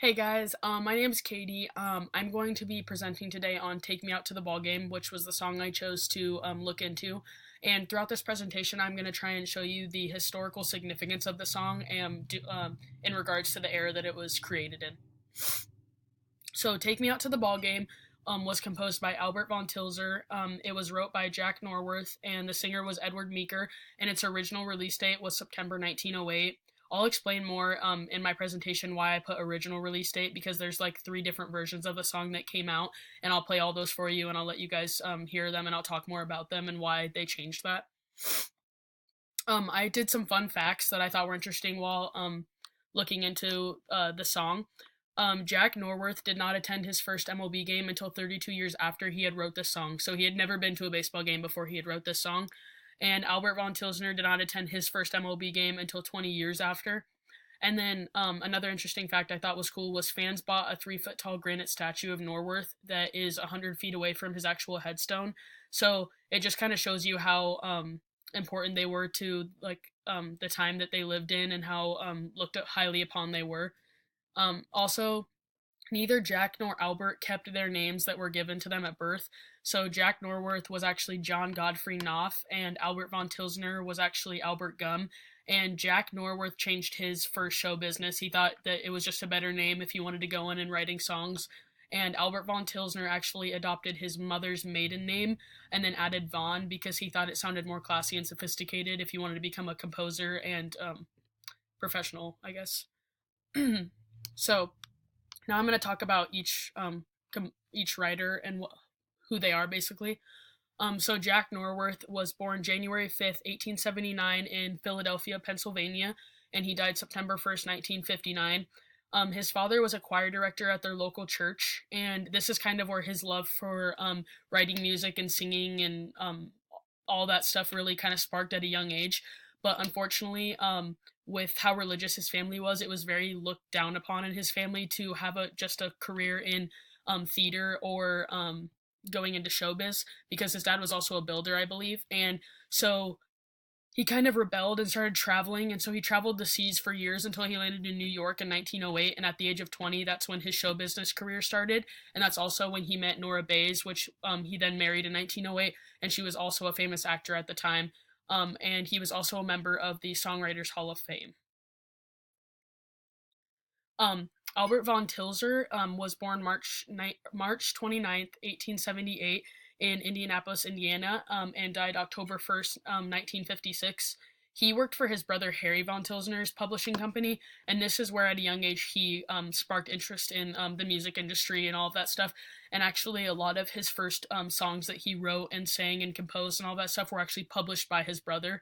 Hey guys, my name's Katie. I'm going to be presenting today on "Take Me Out to the Ball Game," which was the song I chose to look into. And throughout this presentation, I'm going to try and show you the historical significance of the song and in regards to the era that it was created in. So, "Take Me Out to the Ball Game" was composed by Albert von Tilzer. It was wrote by Jack Norworth, and the singer was Edward Meeker, and its original release date was September 1908. I'll explain more in my presentation why I put original release date, because there's like three different versions of the song that came out, and I'll play all those for you, and I'll let you guys hear them, and I'll talk more about them and why they changed that. I did some fun facts that I thought were interesting while looking into the song. Jack Norworth did not attend his first MLB game until 32 years after he had wrote this song, so he had never been to a baseball game before he had wrote this song. And Albert von Tilsner did not attend his first MLB game until 20 years after. And then another interesting fact I thought was cool was fans bought a 3 foot tall granite statue of Norworth that is 100 feet away from his actual headstone. So it just kind of shows you how important they were to the time that they lived in, and how looked highly upon they were. Also, neither Jack nor Albert kept their names that were given to them at birth. So Jack Norworth was actually John Godfrey Knopf, and Albert von Tilsner was actually Albert Gum. And Jack Norworth changed his for show business. He thought that it was just a better name if he wanted to go in and writing songs. And Albert von Tilsner actually adopted his mother's maiden name and then added Von because he thought it sounded more classy and sophisticated if he wanted to become a composer and professional, I guess. So now I'm going to talk about each writer and who they are, basically. So Jack Norworth was born January 5th, 1879 in Philadelphia, Pennsylvania, and he died September 1st, 1959. His father was a choir director at their local church, and this is kind of where his love for writing music and singing and all that stuff really kind of sparked at a young age. But unfortunately, with how religious his family was, it was very looked down upon in his family to have just a career in theater or going into showbiz, because his dad was also a builder, I believe. And so he kind of rebelled and started traveling, and so he traveled the seas for years until he landed in New York in 1908, and at the age of 20, that's when his show business career started, and that's also when he met Nora Bayes, which he then married in 1908, and she was also a famous actor at the time, and he was also a member of the Songwriters Hall of Fame. Albert von Tilzer was born March 29th, 1878 in Indianapolis, Indiana, and died October 1st, 1956. He worked for his brother Harry von Tilsner's publishing company, and this is where at a young age he sparked interest in the music industry and all of that stuff. And actually, a lot of his first songs that he wrote and sang and composed and all that stuff were actually published by his brother.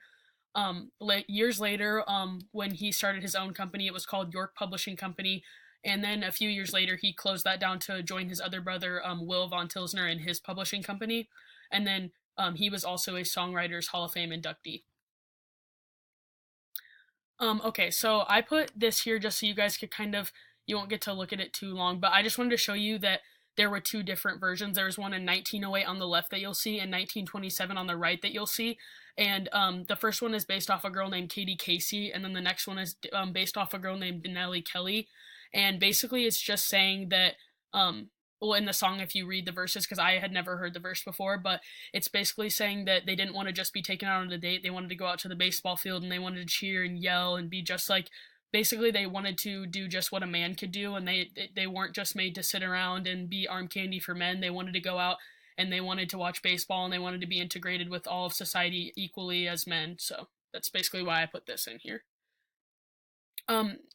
Years later, when he started his own company, it was called York Publishing Company. And then a few years later, he closed that down to join his other brother, Will von Tilsner, in his publishing company. And then he was also a Songwriters Hall of Fame inductee. Okay, so I put this here just so you guys could you won't get to look at it too long, but I just wanted to show you that there were two different versions. There was one in 1908 on the left that you'll see, and 1927 on the right that you'll see. And the first one is based off a girl named Katie Casey, and then the next one is based off a girl named Nellie Kelly. And basically it's just saying that, well, in the song, if you read the verses, because I had never heard the verse before, but it's basically saying that they didn't want to just be taken out on a date. They wanted to go out to the baseball field and they wanted to cheer and yell and be just like, basically they wanted to do just what a man could do, and they weren't just made to sit around and be arm candy for men. They wanted to go out and they wanted to watch baseball, and they wanted to be integrated with all of society equally as men. So that's basically why I put this in here.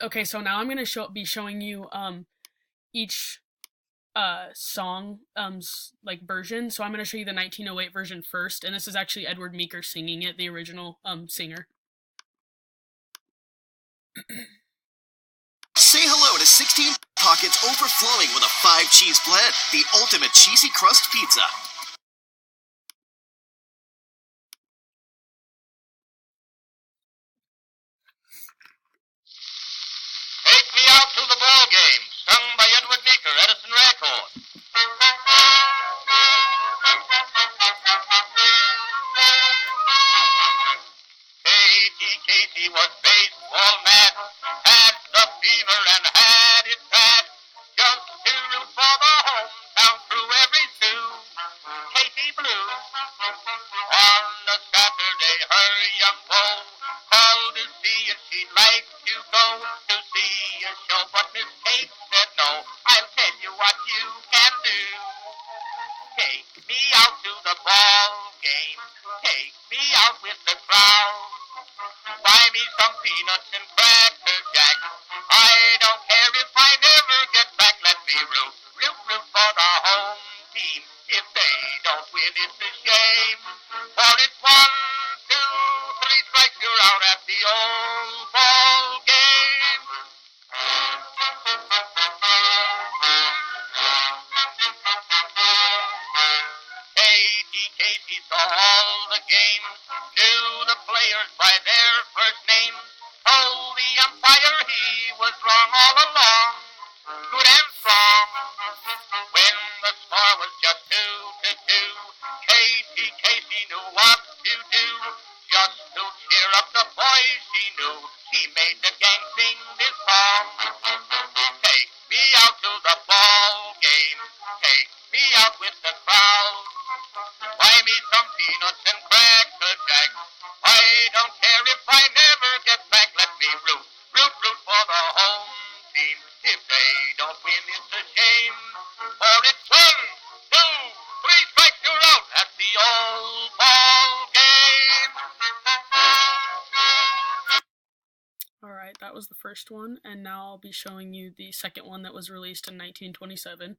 Okay, so now I'm going to be showing you each song version. So I'm going to show you the 1908 version first, and this is actually Edward Meeker singing it, the original singer. Say hello to 16 pockets overflowing with a 5-cheese blend, the ultimate cheesy crust pizza. Take Me Out to the Ball Game, sung by Edward Meeker, Edison Record. Katie was baseball mad, had the fever and had it bad. me a show, but Miss Kate said no. I'll tell you what you can do. Take me out to the ball game. Take me out with the crowd. Buy me some peanuts and cracker jack. I don't care if I never get back. Let me root, root, root for the home team. If they don't win, it's a shame. For it's 1, 2, 3 strikes, you're out at the old ball game. Katie Casey saw all the games, knew the players by their first names, told the umpire he was wrong all along, good and strong. When the score was just 2-2, Katie Casey knew what to do, just to cheer up the boys she knew. He made the gang sing this song. Take me out to the ball game, take me out with the crowd. Buy me some peanuts and cracker jack. I don't care if I never get back. Let me root, root, root for the home team. If they don't win, it's a shame. For it's 1, 2, 3 strikes, you're out at the old ball game. Alright, that was the first one, and now I'll be showing you the second one that was released in 1927.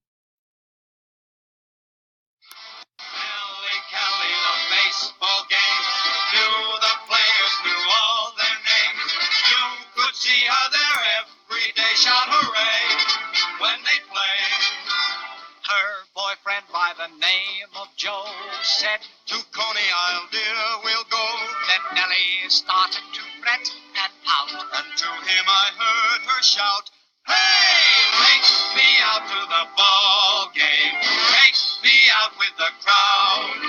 Kelly, the baseball games, knew the players, knew all their names. You could see how their everyday shout hooray when they played. Her boyfriend by the name of Joe said, "To Coney Isle, dear, we'll go." Then Nellie started to fret and pout, and to him I heard her shout, "Hey, take me out to the ball game. Take me out with the crowd.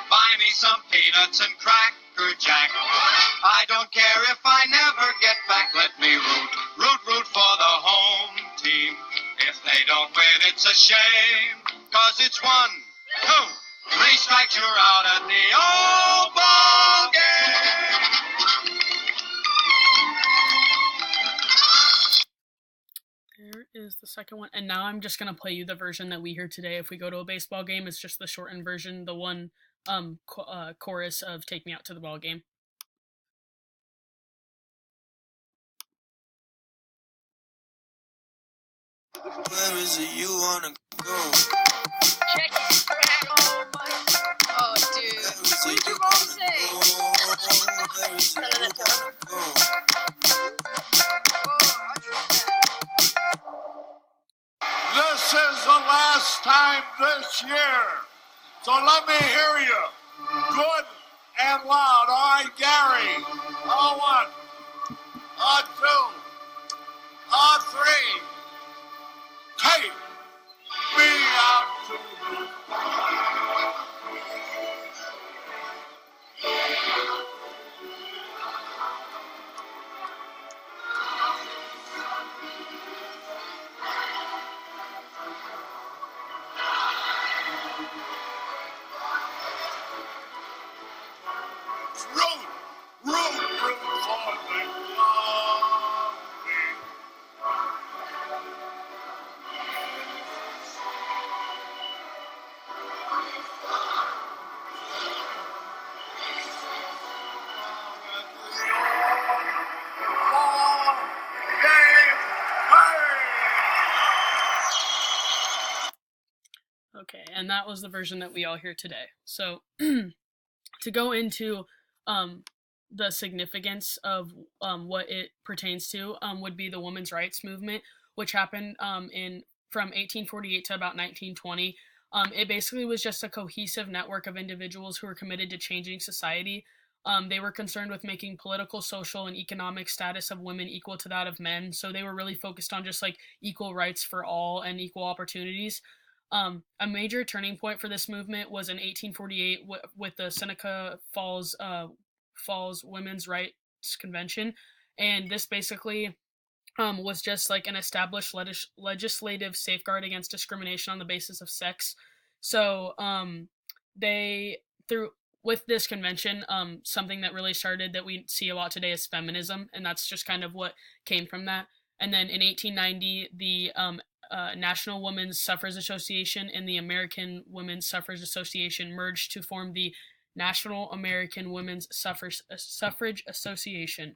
Buy me some peanuts and cracker jack. I don't care if I never get back. Let me root, root, root for the home team. If they don't win, it's a shame. 'Cause it's 1, 2, 3 strikes, you're out at the old ball game." There is the second one, and now I'm just gonna play you the version that we hear today. If we go to a baseball game, it's just the shortened version, the one chorus of "Take Me Out to the Ball Game." Where is it you wanna go? Check it. Oh, dude. What did your mom say? Where is it you wanna go? This is the last time this year. So let me hear you. Good and loud. All right, Gary. On 1. On 2. On 3. Take me out to the road for the love game. Okay, and that was the version that we all hear today. So, to go into the significance of what it pertains to would be the women's rights movement, which happened from 1848 to about 1920. It basically was just a cohesive network of individuals who were committed to changing society. They were concerned with making political, social, and economic status of women equal to that of men. So they were really focused on just like equal rights for all and equal opportunities. A major turning point for this movement was in 1848 with the Seneca Falls Women's Rights Convention, and this basically was just like an established legislative safeguard against discrimination on the basis of sex. So with this convention, something that really started that we see a lot today is feminism, and that's just kind of what came from that. And then in 1890, the National Women's Suffrage Association and the American Women's Suffrage Association merged to form the National American Women's Suffrage Association.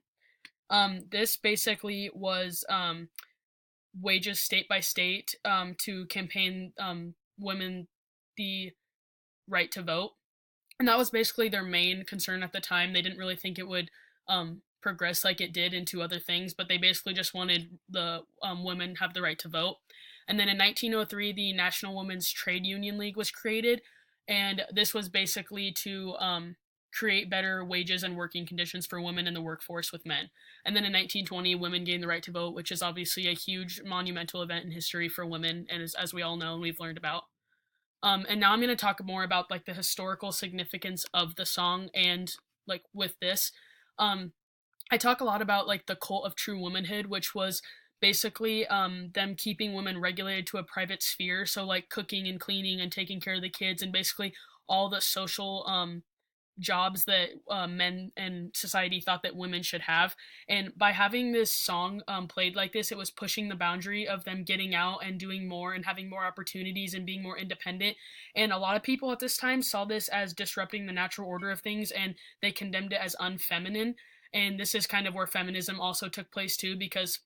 This basically was wages state by state to campaign women the right to vote. And that was basically their main concern at the time. They didn't really think it would progress like it did into other things, but they basically just wanted the women have the right to vote. And then in 1903, the National Women's Trade Union League was created, and this was basically to create better wages and working conditions for women in the workforce with men. And then in 1920, women gained the right to vote, which is obviously a huge monumental event in history for women, and as we all know and we've learned about. And now I'm going to talk more about like the historical significance of the song, and like with this, I talk a lot about like the cult of true womanhood, which was basically them keeping women regulated to a private sphere, so like cooking and cleaning and taking care of the kids and basically all the social jobs that men and society thought that women should have. And by having this song played like this, it was pushing the boundary of them getting out and doing more and having more opportunities and being more independent. And a lot of people at this time saw this as disrupting the natural order of things, and they condemned it as unfeminine. And this is kind of where feminism also took place too, because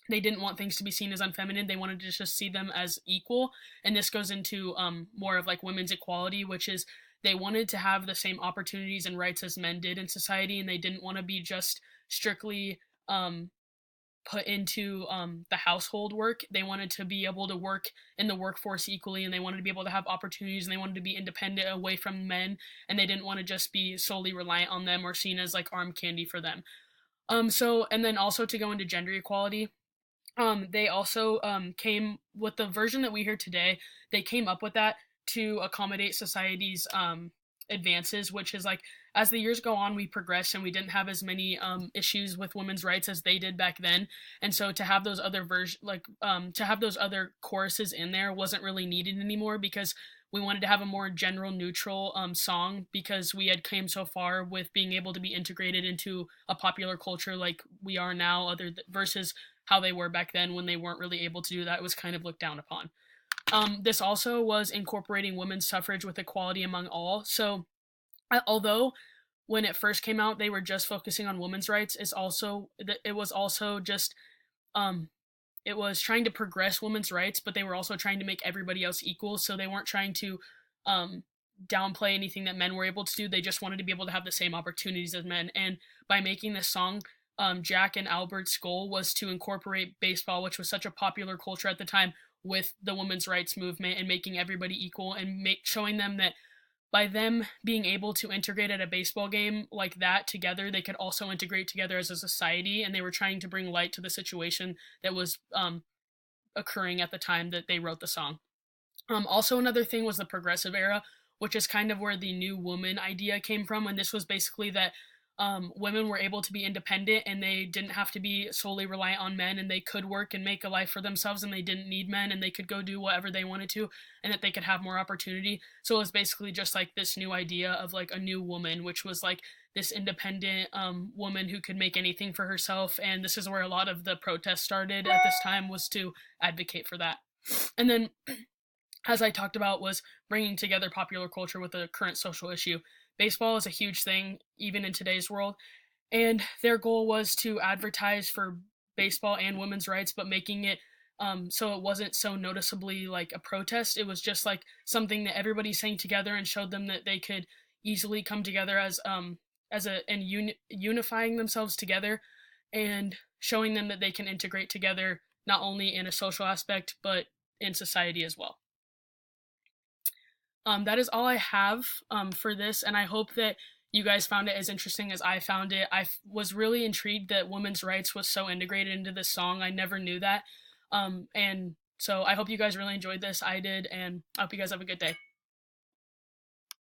they didn't want things to be seen as unfeminine. They wanted to just see them as equal. And this goes into more of like women's equality, which is they wanted to have the same opportunities and rights as men did in society, and they didn't want to be just strictly put into the household work. They wanted to be able to work in the workforce equally, and they wanted to be able to have opportunities, and they wanted to be independent away from men, and they didn't want to just be solely reliant on them or seen as like arm candy for them. And then also to go into gender equality, they also came with the version that we hear today. They came up with that to accommodate society's advances, which is like as the years go on, we progress and we didn't have as many issues with women's rights as they did back then. And so to have those other to have those other choruses in there wasn't really needed anymore, because we wanted to have a more general neutral song, because we had came so far with being able to be integrated into a popular culture like we are now, versus how they were back then when they weren't really able to do that. It was kind of looked down upon. This also was incorporating women's suffrage with equality among all. So although when it first came out, they were just focusing on women's rights, it was also just, it was trying to progress women's rights, but they were also trying to make everybody else equal. So they weren't trying to downplay anything that men were able to do. They just wanted to be able to have the same opportunities as men. And by making this song, Jack and Albert's goal was to incorporate baseball, which was such a popular culture at the time, with the women's rights movement and making everybody equal, and showing them that by them being able to integrate at a baseball game like that together, they could also integrate together as a society, and they were trying to bring light to the situation that was occurring at the time that they wrote the song. Also, another thing was the progressive era, which is kind of where the new woman idea came from, and this was basically that women were able to be independent, and they didn't have to be solely reliant on men, and they could work and make a life for themselves, and they didn't need men, and they could go do whatever they wanted to, and that they could have more opportunity. So it was basically just like this new idea of like a new woman, which was like this independent woman who could make anything for herself. And this is where a lot of the protests started at this time, was to advocate for that. And then, as I talked about, was bringing together popular culture with a current social issue. Baseball is a huge thing, even in today's world, and their goal was to advertise for baseball and women's rights, but making it so it wasn't so noticeably like a protest. It was just like something that everybody sang together, and showed them that they could easily come together unifying themselves together, and showing them that they can integrate together, not only in a social aspect, but in society as well. That is all I have for this, and I hope that you guys found it as interesting as I found it. I was really intrigued that women's rights was so integrated into this song. I never knew that. And so I hope you guys really enjoyed this. I did, and I hope you guys have a good day.